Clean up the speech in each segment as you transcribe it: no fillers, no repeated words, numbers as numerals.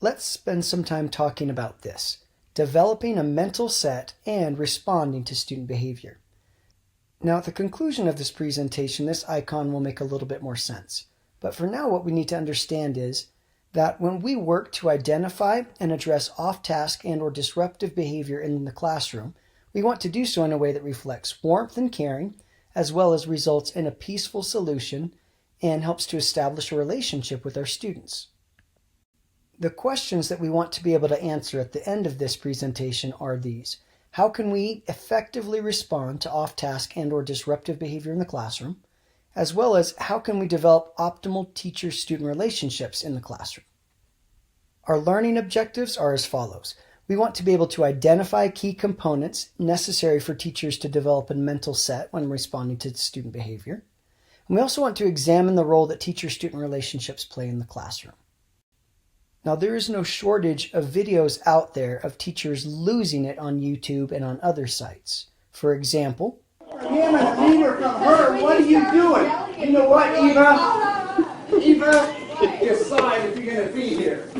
let's spend some time talking about this: developing a mental set and responding to student behavior. Now, at the conclusion of this presentation, this icon will make a little bit more sense. But for now, what we need to understand is that when we work to identify and address off-task and/or disruptive behavior in the classroom, we want to do so in a way that reflects warmth and caring, as well as results in a peaceful solution and helps to establish a relationship with our students. The questions that we want to be able to answer at the end of this presentation are these: how can we effectively respond to off-task and/or disruptive behavior in the classroom? As well as how can we develop optimal teacher-student relationships in the classroom? Our learning objectives are as follows. We want to be able to identify key components necessary for teachers to develop a mental set when responding to student behavior. And we also want to examine the role that teacher-student relationships play in the classroom. Now, there is no shortage of videos out there of teachers losing it on YouTube and on other sites. For example, him and a meter from her, what are you doing? You know what, Eva? Eva, decide if you're going to be here.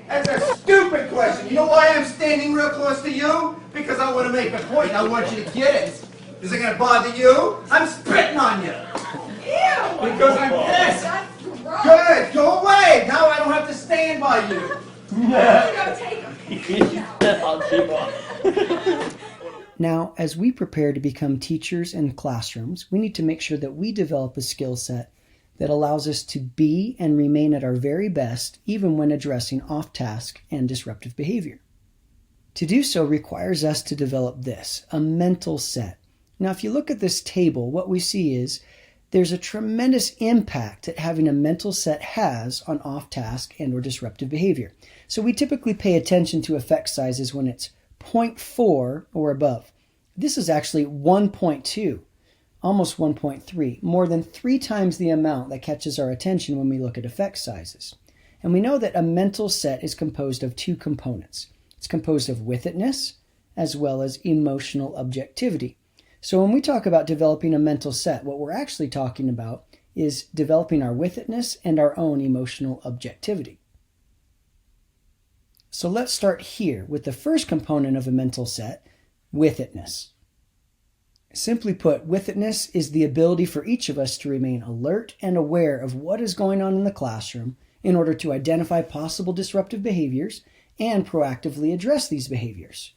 That's a stupid question. You know why I'm standing real close to you? Because I want to make a point. I want you to get it. Is it going to bother you? I'm spitting on you. Ew! Because I'm pissed. Good. Go away. Now I don't have to stand by you. I'll keep on. Now, as we prepare to become teachers in classrooms, we need to make sure that we develop a skill set that allows us to be and remain at our very best, even when addressing off-task and disruptive behavior. To do so requires us to develop this, a mental set. Now, if you look at this table, what we see is there's a tremendous impact that having a mental set has on off-task and/or disruptive behavior. So we typically pay attention to effect sizes when it's 0.4 or above. This is actually 1.2, almost 1.3, more than 3 times the amount that catches our attention when we look at effect sizes. And we know that a mental set is composed of 2 components. It's composed of with-itness as well as emotional objectivity. So when we talk about developing a mental set, what we're actually talking about is developing our with-itness and our own emotional objectivity. So let's start here with the first component of a mental set, with-itness. Simply put, with-itness is the ability for each of us to remain alert and aware of what is going on in the classroom in order to identify possible disruptive behaviors and proactively address these behaviors.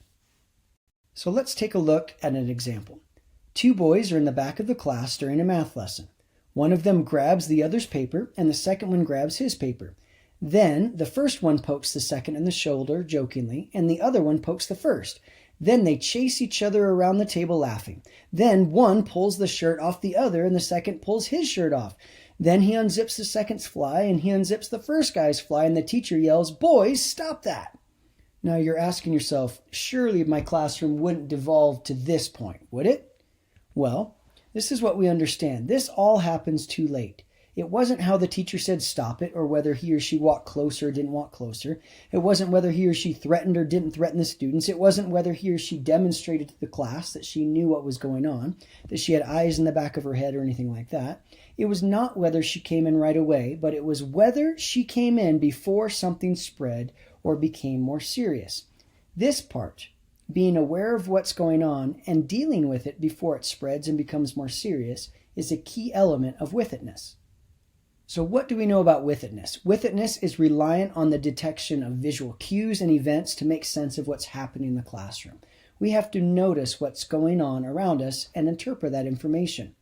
So let's take a look at an example. 2 boys are in the back of the class during a math lesson. One of them grabs the other's paper and the second one grabs his paper. Then the first one pokes the second in the shoulder jokingly, and the other one pokes the first. Then they chase each other around the table laughing. Then one pulls the shirt off the other and the second pulls his shirt off. Then he unzips the second's fly and he unzips the first guy's fly, and the teacher yells, "Boys, stop that!" Now you're asking yourself, surely my classroom wouldn't devolve to this point, would it? Well, this is what we understand. This all happens too late. It wasn't how the teacher said stop it, or whether he or she walked closer or didn't walk closer. It wasn't whether he or she threatened or didn't threaten the students. It wasn't whether he or she demonstrated to the class that she knew what was going on, that she had eyes in the back of her head or anything like that. It was not whether she came in right away, but it was whether she came in before something spread or became more serious. This part, being aware of what's going on and dealing with it before it spreads and becomes more serious, is a key element of with-itness. So what do we know about with-itness? With-itness is reliant on the detection of visual cues and events to make sense of what's happening in the classroom. We have to notice what's going on around us and interpret that information.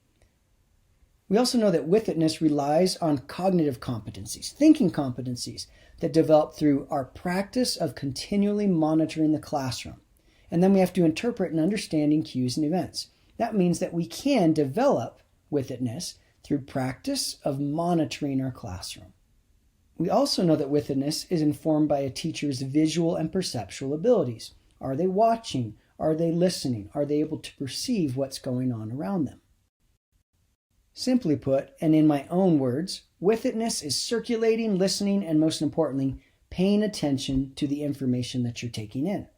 We also know that with-itness relies on cognitive competencies, thinking competencies, that develop through our practice of continually monitoring the classroom. And then we have to interpret and understanding cues and events. That means that we can develop with-itness through practice of monitoring our classroom. We also know that with-itness is informed by a teacher's visual and perceptual abilities. Are they watching? Are they listening? Are they able to perceive what's going on around them? Simply put, and in my own words, with-itness is circulating, listening, and most importantly, paying attention to the information that you're taking in.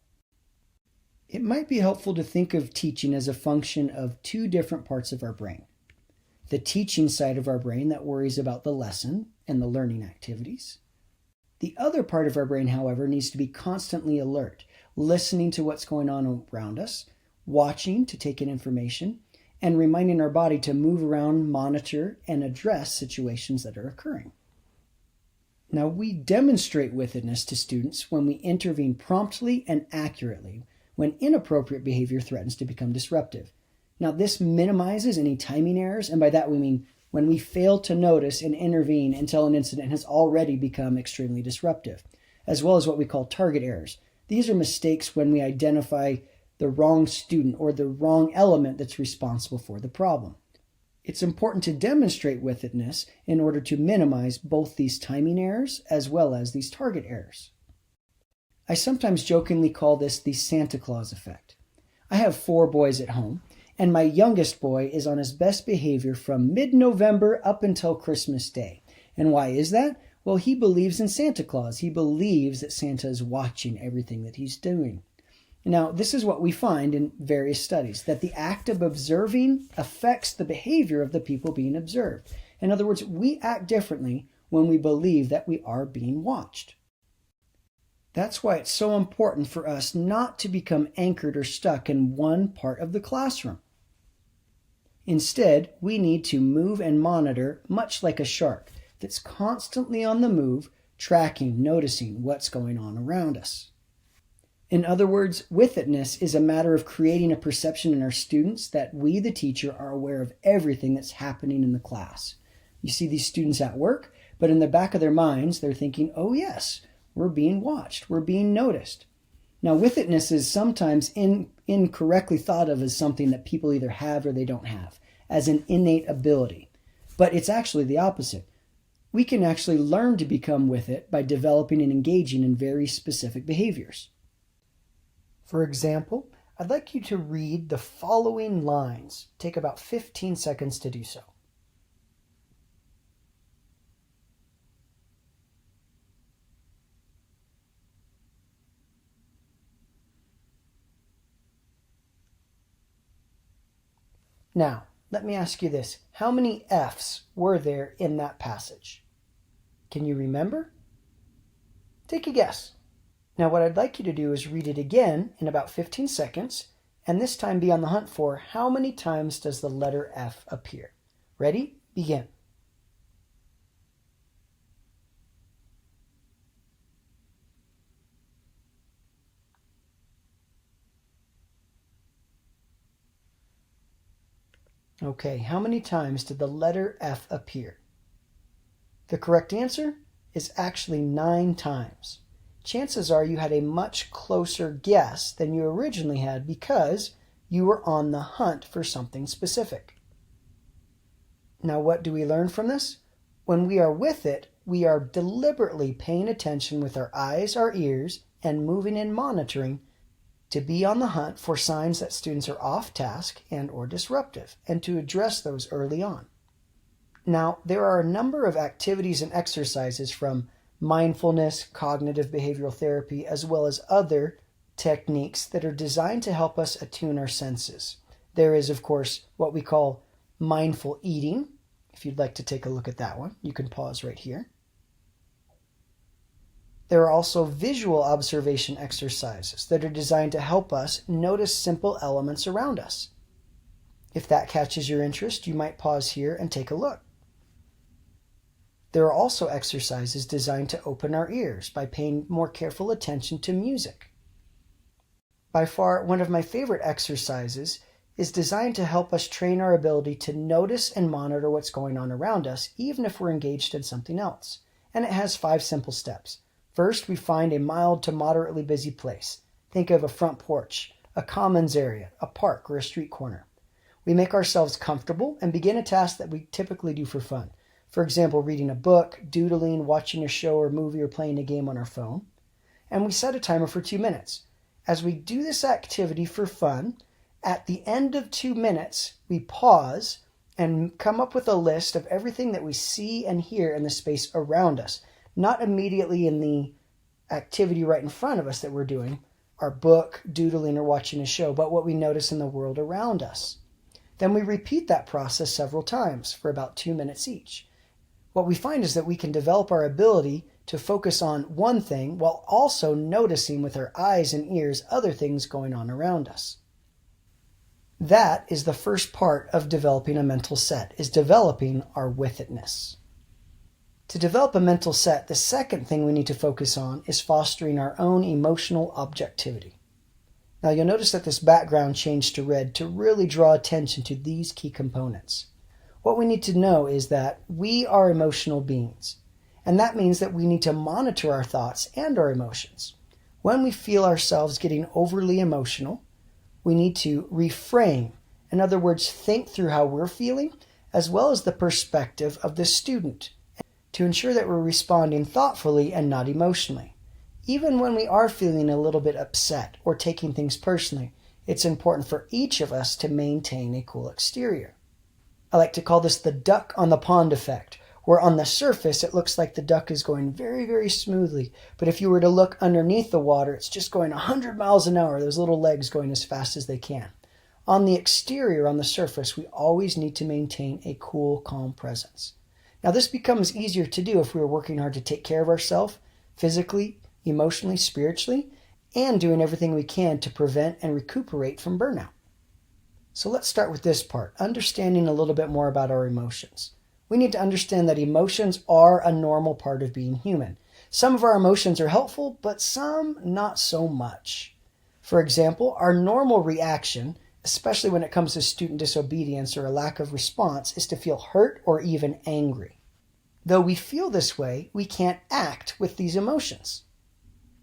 It might be helpful to think of teaching as a function of 2 different parts of our brain. The teaching side of our brain that worries about the lesson and the learning activities, The other part of our brain, however, needs to be constantly alert, listening to what's going on around us, watching to take in information, and reminding our body to move around, monitor, and address situations that are occurring. Now, we demonstrate withedness to students when we intervene promptly and accurately when inappropriate behavior threatens to become disruptive. Now, this minimizes any timing errors, and by that we mean when we fail to notice and intervene until an incident has already become extremely disruptive, as well as what we call target errors. These are mistakes when we identify the wrong student or the wrong element that's responsible for the problem. It's important to demonstrate withedness in order to minimize both these timing errors as well as these target errors. I sometimes jokingly call this the Santa Claus effect. I have 4 boys at home, and my youngest boy is on his best behavior from mid-November up until Christmas Day. And why is that? Well, he believes in Santa Claus. He believes that Santa is watching everything that he's doing. Now, this is what we find in various studies, that the act of observing affects the behavior of the people being observed. In other words, we act differently when we believe that we are being watched. That's why it's so important for us not to become anchored or stuck in one part of the classroom. Instead, we need to move and monitor much like a shark that's constantly on the move, tracking, noticing what's going on around us. In other words, withedness is a matter of creating a perception in our students that we, the teacher, are aware of everything that's happening in the class. You see these students at work, but in the back of their minds, they're thinking, oh yes, we're being watched, we're being noticed. Now, withedness is sometimes incorrectly thought of as something that people either have or they don't have, as an innate ability. But it's actually the opposite. We can actually learn to become with it by developing and engaging in very specific behaviors. For example, I'd like you to read the following lines. Take about 15 seconds to do so. Now, let me ask you this. How many F's were there in that passage? Can you remember? Take a guess. Now, what I'd like you to do is read it again in about 15 seconds, and this time be on the hunt for how many times does the letter F appear. Ready? Begin. Okay, how many times did the letter F appear? The correct answer is actually 9 times. Chances are you had a much closer guess than you originally had because you were on the hunt for something specific. Now, what do we learn from this? When we are with it, we are deliberately paying attention with our eyes, our ears, and moving and monitoring to be on the hunt for signs that students are off task and or disruptive, and to address those early on. Now, there are a number of activities and exercises from mindfulness, cognitive behavioral therapy, as well as other techniques that are designed to help us attune our senses. There is, of course, what we call mindful eating. If you'd like to take a look at that one, you can pause right here. There are also visual observation exercises that are designed to help us notice simple elements around us. If that catches your interest, you might pause here and take a look. There are also exercises designed to open our ears by paying more careful attention to music. By far, one of my favorite exercises is designed to help us train our ability to notice and monitor what's going on around us, even if we're engaged in something else. And it has 5 simple steps. First, we find a mild to moderately busy place. Think of a front porch, a commons area, a park, or a street corner. We make ourselves comfortable and begin a task that we typically do for fun. For example, reading a book, doodling, watching a show or movie, or playing a game on our phone. And we set a timer for 2 minutes. As we do this activity for fun, at the end of 2 minutes, we pause and come up with a list of everything that we see and hear in the space around us. Not immediately in the activity right in front of us that we're doing, our book, doodling, or watching a show, but what we notice in the world around us. Then we repeat that process several times for about 2 minutes each. What we find is that we can develop our ability to focus on one thing while also noticing with our eyes and ears other things going on around us. That is the first part of developing a mental set, is developing our with-itness. To develop a mental set, the second thing we need to focus on is fostering our own emotional objectivity. Now you'll notice that this background changed to red to really draw attention to these key components. What we need to know is that we are emotional beings, and that means that we need to monitor our thoughts and our emotions. When we feel ourselves getting overly emotional, we need to reframe. In other words, think through how we're feeling, as well as the perspective of the student, to ensure that we're responding thoughtfully and not emotionally. Even when we are feeling a little bit upset or taking things personally, it's important for each of us to maintain a cool exterior. I like to call this the duck on the pond effect, where on the surface it looks like the duck is going very, very smoothly, but if you were to look underneath the water, it's just going 100 miles an hour, those little legs going as fast as they can. On the exterior, on the surface, we always need to maintain a cool, calm presence. Now this becomes easier to do if we are working hard to take care of ourselves, physically, emotionally, spiritually, and doing everything we can to prevent and recuperate from burnout. So let's start with this part, understanding a little bit more about our emotions. We need to understand that emotions are a normal part of being human. Some of our emotions are helpful, but some not so much. For example, our normal reaction, especially when it comes to student disobedience or a lack of response, is to feel hurt or even angry. Though we feel this way, we can't act with these emotions.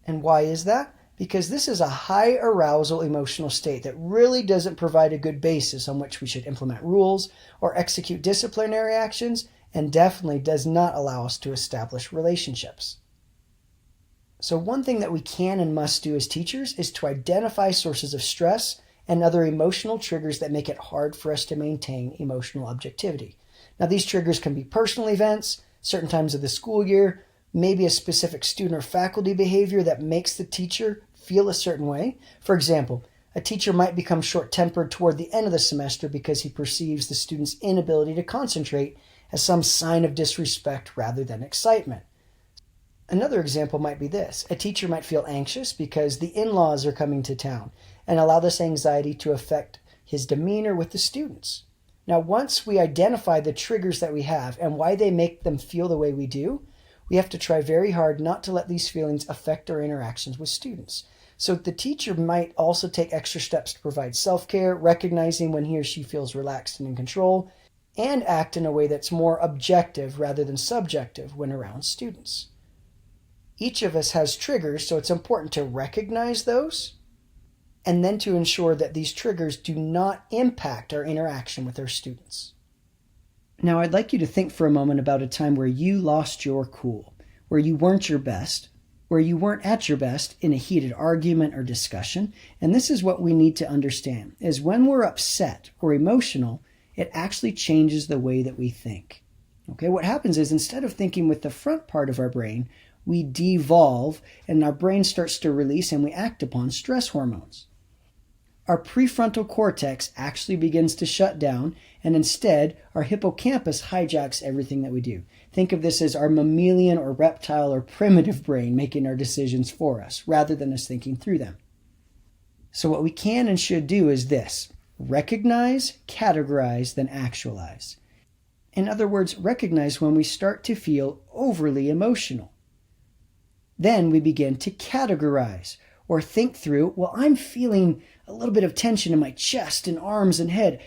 And why is that? Because this is a high arousal emotional state that really doesn't provide a good basis on which we should implement rules or execute disciplinary actions, and definitely does not allow us to establish relationships. So one thing that we can and must do as teachers is to identify sources of stress and other emotional triggers that make it hard for us to maintain emotional objectivity. Now these triggers can be personal events, certain times of the school year, maybe a specific student or faculty behavior that makes the teacher feel a certain way. For example, a teacher might become short-tempered toward the end of the semester because he perceives the student's inability to concentrate as some sign of disrespect rather than excitement. Another example might be this. A teacher might feel anxious because the in-laws are coming to town and allow this anxiety to affect his demeanor with the students. Now, once we identify the triggers that we have and why they make them feel the way we do, we have to try very hard not to let these feelings affect our interactions with students. So the teacher might also take extra steps to provide self-care, recognizing when he or she feels relaxed and in control, and act in a way that's more objective rather than subjective when around students. Each of us has triggers, so it's important to recognize those and then to ensure that these triggers do not impact our interaction with our students. Now, I'd like you to think for a moment about a time where you lost your cool, where you weren't your best, where you weren't at your best in a heated argument or discussion. And this is what we need to understand, is when we're upset or emotional, it actually changes the way that we think. Okay, what happens is instead of thinking with the front part of our brain, we devolve and our brain starts to release and we act upon stress hormones. Our prefrontal cortex actually begins to shut down, and instead, our hippocampus hijacks everything that we do. Think of this as our mammalian or reptile or primitive brain making our decisions for us, rather than us thinking through them. So what we can and should do is this: recognize, categorize, then actualize. In other words, recognize when we start to feel overly emotional. Then we begin to categorize, or think through, well, I'm feeling a little bit of tension in my chest and arms and head.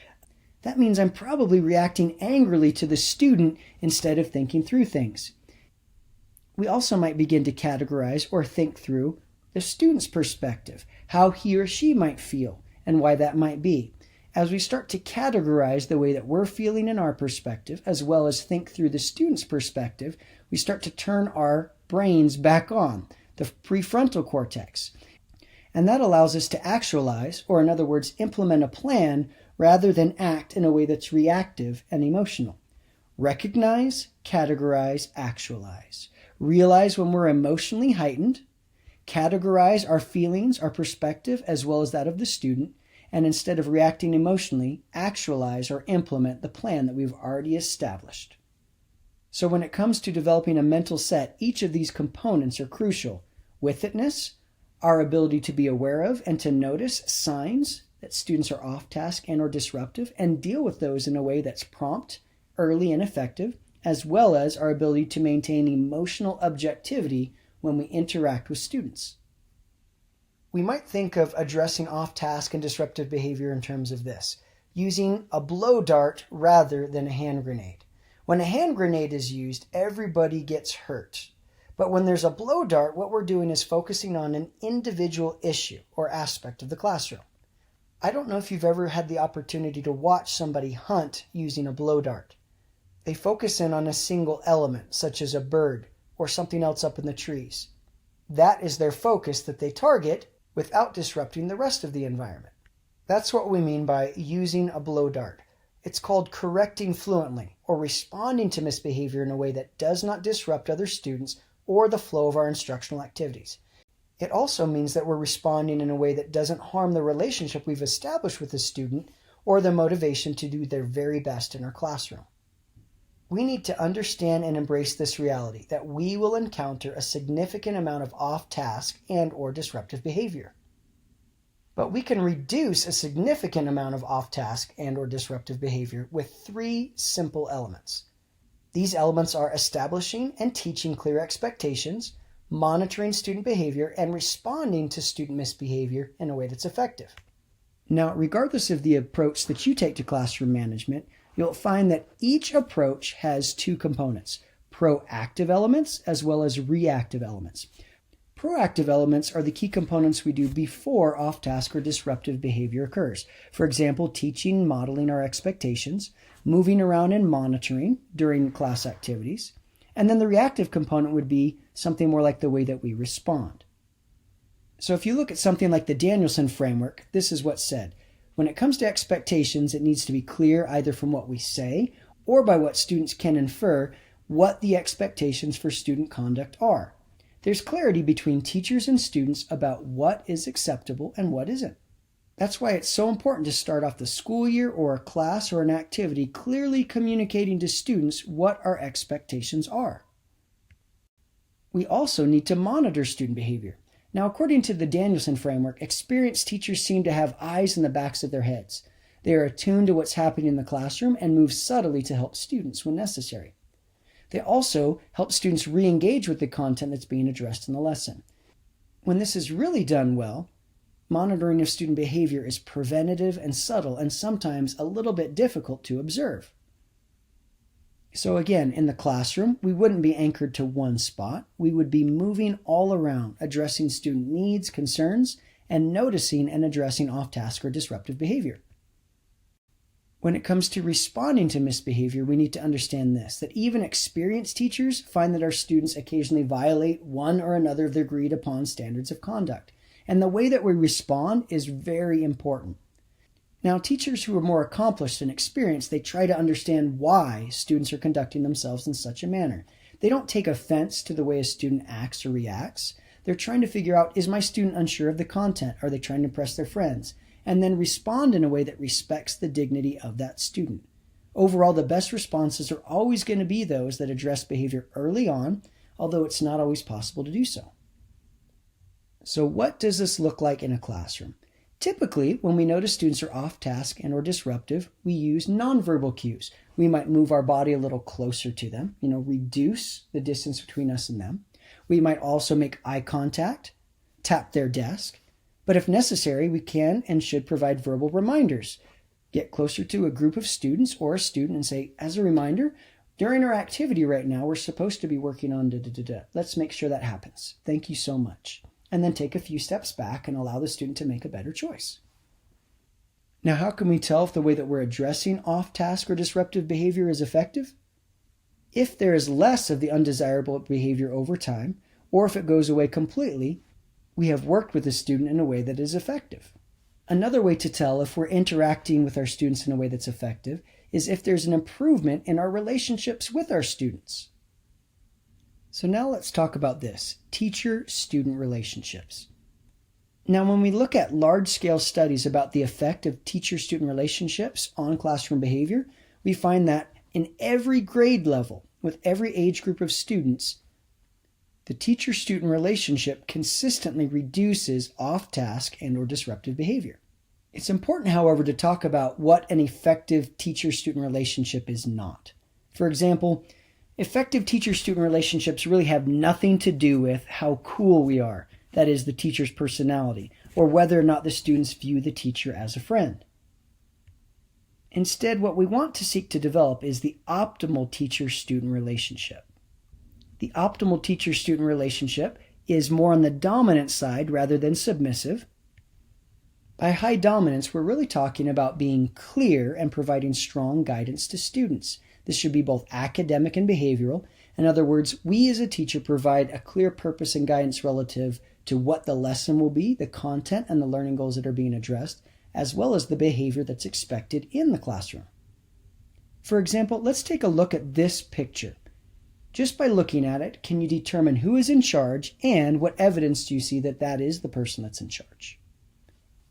That means I'm probably reacting angrily to the student instead of thinking through things. We also might begin to categorize or think through the student's perspective, how he or she might feel and why that might be. As we start to categorize the way that we're feeling in our perspective, as well as think through the student's perspective, we start to turn our brains back on, the prefrontal cortex. And that allows us to actualize, or in other words, implement a plan rather than act in a way that's reactive and emotional. Recognize, categorize, actualize. Realize when we're emotionally heightened, categorize our feelings, our perspective, as well as that of the student, and instead of reacting emotionally, actualize or implement the plan that we've already established. So when it comes to developing a mental set, each of these components are crucial. With itness, our ability to be aware of and to notice signs that students are off task and or disruptive and deal with those in a way that's prompt, early, and effective, as well as our ability to maintain emotional objectivity when we interact with students. We might think of addressing off-task and disruptive behavior in terms of this, using a blow dart rather than a hand grenade. When a hand grenade is used, everybody gets hurt. But when there's a blow dart, what we're doing is focusing on an individual issue or aspect of the classroom. I don't know if you've ever had the opportunity to watch somebody hunt using a blow dart. They focus in on a single element, such as a bird or something else up in the trees. That is their focus that they target without disrupting the rest of the environment. That's what we mean by using a blow dart. It's called correcting fluently or responding to misbehavior in a way that does not disrupt other students or the flow of our instructional activities. It also means that we're responding in a way that doesn't harm the relationship we've established with the student or their motivation to do their very best in our classroom. We need to understand and embrace this reality that we will encounter a significant amount of off-task and or disruptive behavior. But we can reduce a significant amount of off-task and or disruptive behavior with 3 simple elements. These elements are establishing and teaching clear expectations, monitoring student behavior, and responding to student misbehavior in a way that's effective. Now, regardless of the approach that you take to classroom management, you'll find that each approach has 2 components, proactive elements as well as reactive elements. Proactive elements are the key components we do before off-task or disruptive behavior occurs. For example, teaching and modeling our expectations, moving around and monitoring during class activities. And then the reactive component would be something more like the way that we respond. So if you look at something like the Danielson framework, this is what's said. When it comes to expectations, it needs to be clear either from what we say or by what students can infer what the expectations for student conduct are. There's clarity between teachers and students about what is acceptable and what isn't. That's why it's so important to start off the school year or a class or an activity clearly communicating to students what our expectations are. We also need to monitor student behavior. Now, according to the Danielson framework, experienced teachers seem to have eyes in the backs of their heads. They are attuned to what's happening in the classroom and move subtly to help students when necessary. They also help students re-engage with the content that's being addressed in the lesson. When this is really done well, monitoring of student behavior is preventative and subtle and sometimes a little bit difficult to observe. So again, in the classroom, we wouldn't be anchored to one spot. We would be moving all around, addressing student needs, concerns, and noticing and addressing off-task or disruptive behavior. When it comes to responding to misbehavior, we need to understand this, that even experienced teachers find that our students occasionally violate one or another of their agreed upon standards of conduct. And the way that we respond is very important. Now, teachers who are more accomplished and experienced, they try to understand why students are conducting themselves in such a manner. They don't take offense to the way a student acts or reacts. They're trying to figure out, is my student unsure of the content? Are they trying to impress their friends? And then respond in a way that respects the dignity of that student. Overall, the best responses are always going to be those that address behavior early on, although it's not always possible to do so. So what does this look like in a classroom? Typically, when we notice students are off task and or disruptive, we use nonverbal cues. We might move our body a little closer to them, reduce the distance between us and them. We might also make eye contact, tap their desk. But if necessary, we can and should provide verbal reminders. Get closer to a group of students or a student and say, as a reminder, during our activity right now, we're supposed to be working on da-da-da-da. Let's make sure that happens. Thank you so much. And then take a few steps back and allow the student to make a better choice. Now, how can we tell if the way that we're addressing off-task or disruptive behavior is effective? If there is less of the undesirable behavior over time, or if it goes away completely, we have worked with the student in a way that is effective. Another way to tell if we're interacting with our students in a way that's effective is if there's an improvement in our relationships with our students. So now let's talk about this, teacher-student relationships. Now, when we look at large-scale studies about the effect of teacher-student relationships on classroom behavior, we find that in every grade level, with every age group of students, the teacher-student relationship consistently reduces off-task and/or disruptive behavior. It's important, however, to talk about what an effective teacher-student relationship is not. For example, effective teacher-student relationships really have nothing to do with how cool we are, that is, the teacher's personality, or whether or not the students view the teacher as a friend. Instead, what we want to seek to develop is the optimal teacher-student relationship. The optimal teacher-student relationship is more on the dominant side rather than submissive. By high dominance, we're really talking about being clear and providing strong guidance to students. This should be both academic and behavioral. In other words, we as a teacher provide a clear purpose and guidance relative to what the lesson will be, the content and the learning goals that are being addressed, as well as the behavior that's expected in the classroom. For example, let's take a look at this picture. Just by looking at it, can you determine who is in charge and what evidence do you see that that is the person that's in charge?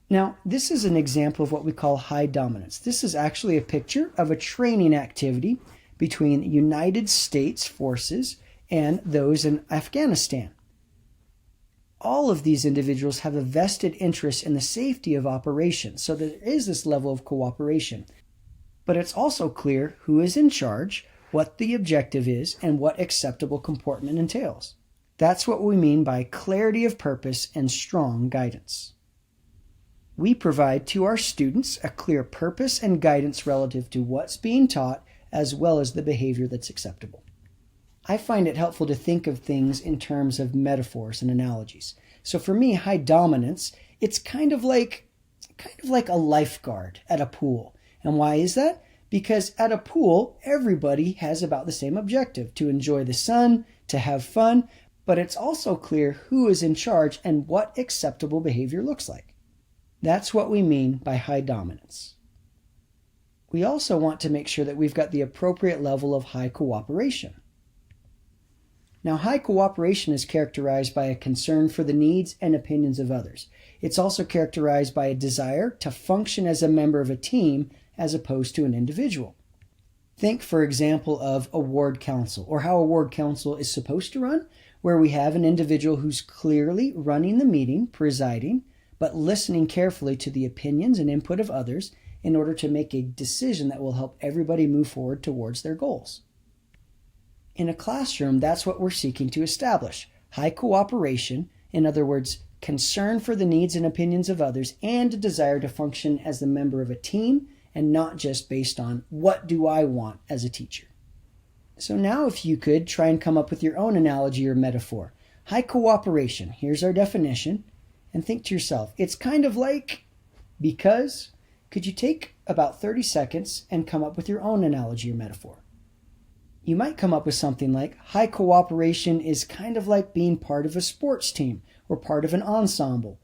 Now, this is an example of what we call high dominance. This is actually a picture of a training activity between United States forces and those in Afghanistan. All of these individuals have a vested interest in the safety of operations, so there is this level of cooperation. But it's also clear who is in charge, what the objective is, and what acceptable comportment entails. That's what we mean by clarity of purpose and strong guidance. We provide to our students a clear purpose and guidance relative to what's being taught, as well as the behavior that's acceptable. I find it helpful to think of things in terms of metaphors and analogies. So for me, high dominance, it's kind of like a lifeguard at a pool. And why is that? Because at a pool, everybody has about the same objective, to enjoy the sun, to have fun, but it's also clear who is in charge and what acceptable behavior looks like. That's what we mean by high dominance. We also want to make sure that we've got the appropriate level of high cooperation. Now, high cooperation is characterized by a concern for the needs and opinions of others. It's also characterized by a desire to function as a member of a team as opposed to an individual. Think, for example, of a ward council, or how a ward council is supposed to run, where we have an individual who's clearly running the meeting, presiding, but listening carefully to the opinions and input of others in order to make a decision that will help everybody move forward towards their goals. In a classroom, that's what we're seeking to establish. High cooperation, in other words, concern for the needs and opinions of others, and a desire to function as a member of a team and not just based on what do I want as a teacher. So now if you could try and come up with your own analogy or metaphor. High cooperation, here's our definition, and think to yourself, it's kind of like because. Could you take about 30 seconds and come up with your own analogy or metaphor? You might come up with something like, high cooperation is kind of like being part of a sports team or part of an ensemble,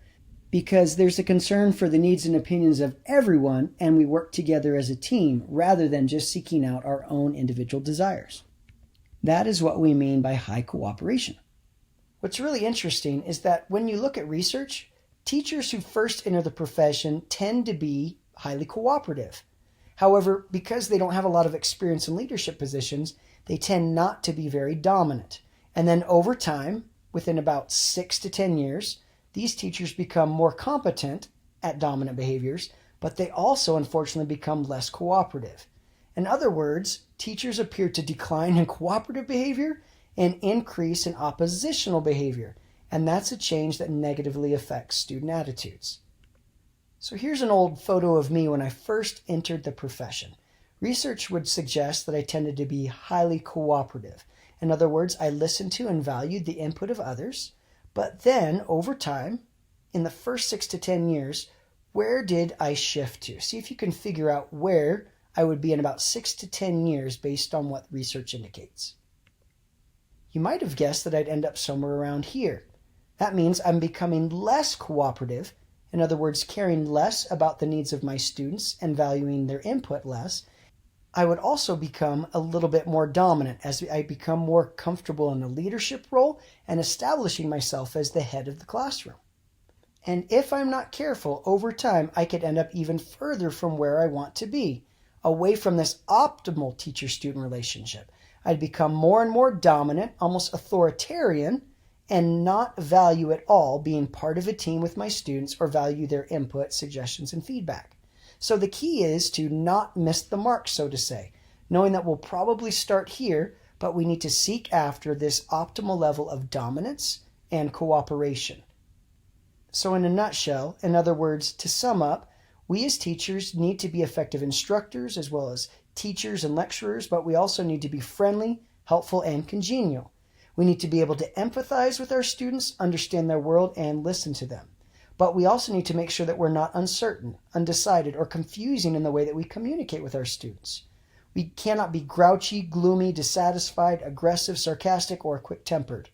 because there's a concern for the needs and opinions of everyone and we work together as a team rather than just seeking out our own individual desires. That is what we mean by high cooperation. What's really interesting is that when you look at research, teachers who first enter the profession tend to be highly cooperative. However, because they don't have a lot of experience in leadership positions, they tend not to be very dominant. And then over time, within about 6 to 10 years, these teachers become more competent at dominant behaviors, but they also unfortunately become less cooperative. In other words, teachers appear to decline in cooperative behavior and increase in oppositional behavior, and that's a change that negatively affects student attitudes. So here's an old photo of me when I first entered the profession. Research would suggest that I tended to be highly cooperative. In other words, I listened to and valued the input of others, but then over time, in the first 6 to 10 years, where did I shift to? See if you can figure out where I would be in about 6 to 10 years based on what research indicates. You might have guessed that I'd end up somewhere around here. That means I'm becoming less cooperative. In other words, caring less about the needs of my students and valuing their input less. I would also become a little bit more dominant as I become more comfortable in a leadership role and establishing myself as the head of the classroom. And if I'm not careful, over time, I could end up even further from where I want to be, away from this optimal teacher-student relationship. I'd become more and more dominant, almost authoritarian, and not value at all being part of a team with my students or value their input, suggestions, and feedback. So the key is to not miss the mark, so to say, knowing that we'll probably start here, but we need to seek after this optimal level of dominance and cooperation. So in a nutshell, in other words, to sum up, we as teachers need to be effective instructors as well as teachers and lecturers, but we also need to be friendly, helpful, and congenial. We need to be able to empathize with our students, understand their world, and listen to them. But we also need to make sure that we're not uncertain, undecided, or confusing in the way that we communicate with our students. We cannot be grouchy, gloomy, dissatisfied, aggressive, sarcastic, or quick-tempered.